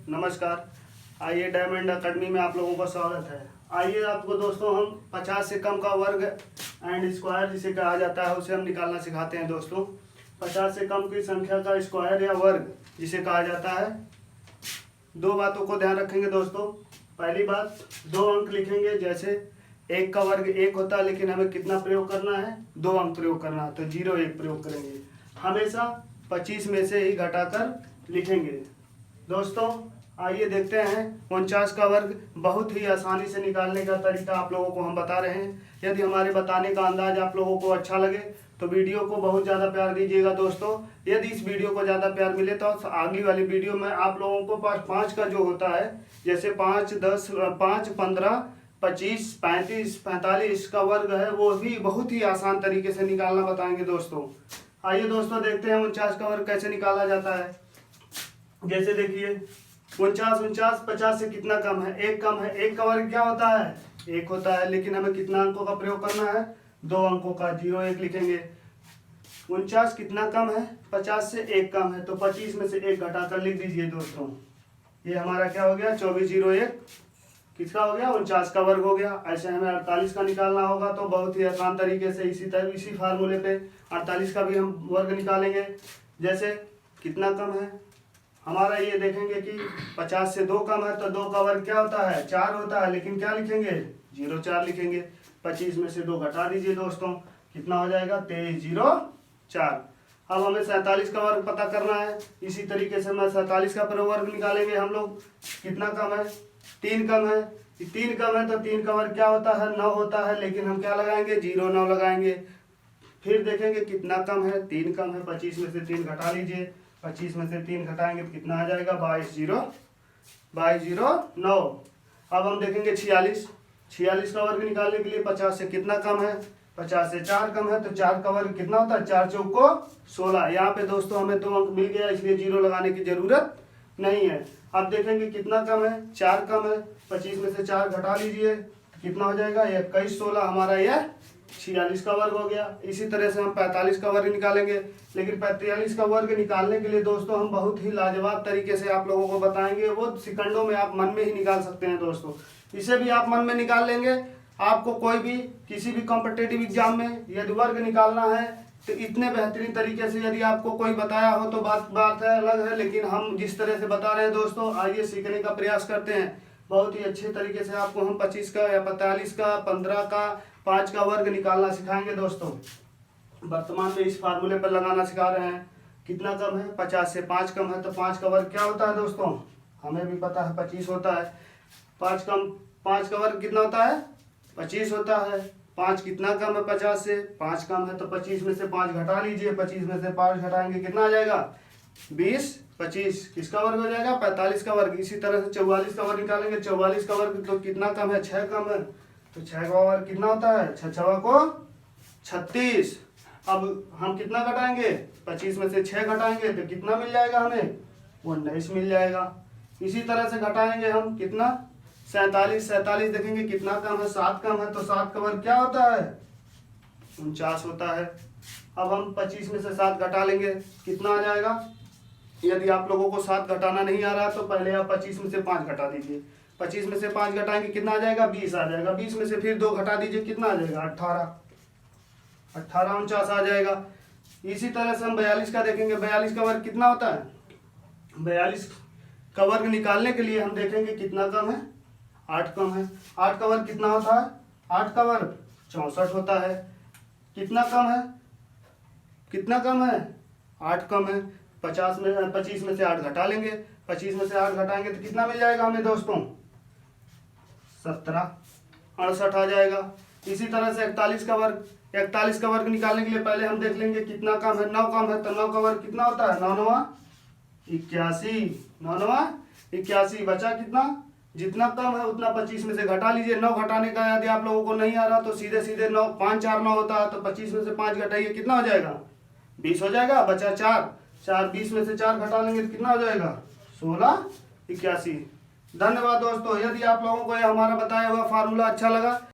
नमस्कार। आइए diamond academy में आप लोगों का स्वागत है। आइए आपको दोस्तों हम 50 से कम का वर्ग एंड स्क्वायर जिसे कहा जाता है उसे हम निकालना सिखाते हैं दोस्तों। 50 से कम की संख्या का स्क्वायर या वर्ग जिसे कहा जाता है। दो बातों को ध्यान रखेंगे दोस्तों। पहली बात, दो अंक लिखेंगे। जैसे 1 का वर्ग 1 होता है, लेकिन हमें कितना प्रयोग करना है? 2 अंक प्रयोग करना है, तो 0 1 प्रयोग करेंगे। हमेशा 25 में से ही घटाकर लिखेंगे। दोस्तों आइए देखते हैं 49 का वर्ग बहुत ही आसानी से निकालने का तरीका आप लोगों को हम बता रहे हैं। यदि हमारे बताने का अंदाज आप लोगों को अच्छा लगे तो वीडियो को बहुत ज़्यादा प्यार दीजिएगा दोस्तों। यदि इस वीडियो को ज़्यादा प्यार मिले तो अगली वाली वीडियो में आप लोगों को पास 5 का जो होता है, जैसे 5 10 5 15 25 35 45 का वर्ग है, वो भी बहुत ही आसान तरीके से निकालना बताएंगे दोस्तों। आइए दोस्तों देखते हैं 49 का वर्ग कैसे निकाला जाता है। जैसे देखिए 49 50 से कितना कम है? 1 कम है। 1 का वर्ग क्या होता है? 1 होता है, लेकिन हमें कितना अंकों का प्रयोग करना है? 2 अंकों का। 0 1 लिखेंगे। 49 कितना कम है? 50 से 1 कम है, तो 25 में से 1 घटाकर लिख दीजिए दोस्तों। ये हमारा क्या हो गया? 24 0 1 किसका हो गया? 49 का वर्ग हो गया। ऐसे हमें 48 का निकालना होगा, तो बहुत ही आसान तरीके से इसी फार्मूले पे 48 का भी हम वर्ग निकालेंगे। जैसे कितना कम है हमारा, ये देखेंगे कि 50 से 2 कम है, तो 2 का वर्ग क्या होता है? 4 होता है, लेकिन क्या लिखेंगे? 0 4 लिखेंगे। 25 में से 2 घटा दीजिए दोस्तों, कितना हो जाएगा? 23 0 4। अब हमें 47 का वर्ग पता करना है। इसी तरीके से मैं 47 का वर्ग निकालेंगे हम लोग। कितना कम है? 3 कम है। 3 कम है तो 3 का वर्ग क्या होता है? 9 होता है, लेकिन हम क्या लगाएंगे? 0 9 लगाएंगे। फिर देखेंगे कितना कम है? 3 कम है। 25 में से 3 घटा लीजिए। 25 में से 3 घटाएंगे तो कितना आ जाएगा? 22 0 9। अब हम देखेंगे 46 का वर्ग निकालने के लिए 50 से कितना कम है? 50 से 4 कम है, तो 4 का वर्ग कितना होता है? 4 चौक को 16। यहाँ पे दोस्तों हमें 2 अंक मिल गया, इसलिए 0 लगाने की जरूरत नहीं है। अब देखेंगे कितना कम है? 4 कम है। 25 में से 4 घटा लीजिए, कितना हो जाएगा? 21 16 हमारा यह 46 का वर्ग हो गया। इसी तरह से हम 45 का वर्ग निकालेंगे, लेकिन 45 का वर्ग निकालने के लिए दोस्तों हम बहुत ही लाजवाब तरीके से आप लोगों को बताएंगे। वो सेकंडों में आप मन में ही निकाल सकते हैं दोस्तों। इसे भी आप मन में निकाल लेंगे। आपको कोई भी किसी भी कॉम्पिटिटिव एग्जाम में यदि वर्ग निकालना है तो इतने बेहतरीन तरीके से यदि आपको कोई बताया हो तो बात है अलग है, लेकिन हम जिस तरह से बता रहे हैं दोस्तों, आइए सीखने का प्रयास करते हैं। बहुत ही अच्छे तरीके से आपको हम 25 का या 45 का 15 का 5 का वर्ग निकालना सिखाएंगे दोस्तों। वर्तमान में इस फार्मूले पर लगाना सिखा रहे हैं। कितना कम है? 50 से 5 कम है, तो 5 का वर्ग क्या होता है दोस्तों? हमें भी पता है 25 होता है। 5 का वर्ग कितना होता है? 25 होता है। 5 कितना कम है? 50 से 5 कम है, तो 25 में से 5 घटा लीजिए। 25 में से 5 घटाएंगे कितना आ जाएगा? 20 25 किसका वर्ग हो जाएगा? 45 का वर्ग। इसी तरह से 44 का वर्ग निकालेंगे। 44 का वर्ग तो कितना कम है? 6 कम है, तो 6 का वर्ग कितना होता है? 6 6 को 36। अब हम कितना घटाएंगे? 25 में से 6 घटाएंगे तो कितना मिल जाएगा हमें? 19 मिल जाएगा। इसी तरह से घटाएंगे हम कितना? 47 देखेंगे कितना कम है? 7 कम है, तो 7 का वर्ग क्या होता है? 49 होता है। अब हम 25 में से 7 घटा लेंगे, कितना आ जाएगा? यदि आप लोगों को 7 घटाना नहीं आ रहा तो पहले आप 25 में से 5 घटा दीजिए। 25 में से 5 घटाएंगे कितना आ जाएगा? 20 आ जाएगा। 20 में से फिर 2 घटा दीजिए, कितना आ जाएगा? 18 49 आ जाएगा। इसी तरह से हम 42 का देखेंगे। 42 का वर्ग कितना होता है? 42 का वर्ग निकालने के लिए हम देखेंगे कितना कम है? 8 कम है। 8 का वर्ग कितना होता है? 8 का वर्ग 64 होता है। कितना कम है? कितना कम है? 8 कम है। 25 में से 8 घटा लेंगे। 25 में से 8 घटाएंगे तो कितना मिल जाएगा हमें दोस्तों? 17 68 आ जाएगा। इसी तरह से 41 का वर्ग निकालने के लिए पहले हम देख लेंगे कितना कम है। 9 कम है, तो 9 का वर्ग कितना होता है? 9 9 81 9 9 81 बचा कितना? जितना कम है उतना 25 में से घटा लीजिए। 9 घटाने का यदि आप लोगों को नहीं आ रहा तो सीधे 9 5 4 9 होता है, तो 25 में से 5 घटाइए, कितना हो जाएगा? 20 हो जाएगा। बचा 4 20 में से 4 घटा लेंगे तो कितना हो जाएगा? 16 81। धन्यवाद दोस्तों। यदि आप लोगों को यह हमारा बताया हुआ फार्मूला अच्छा लगा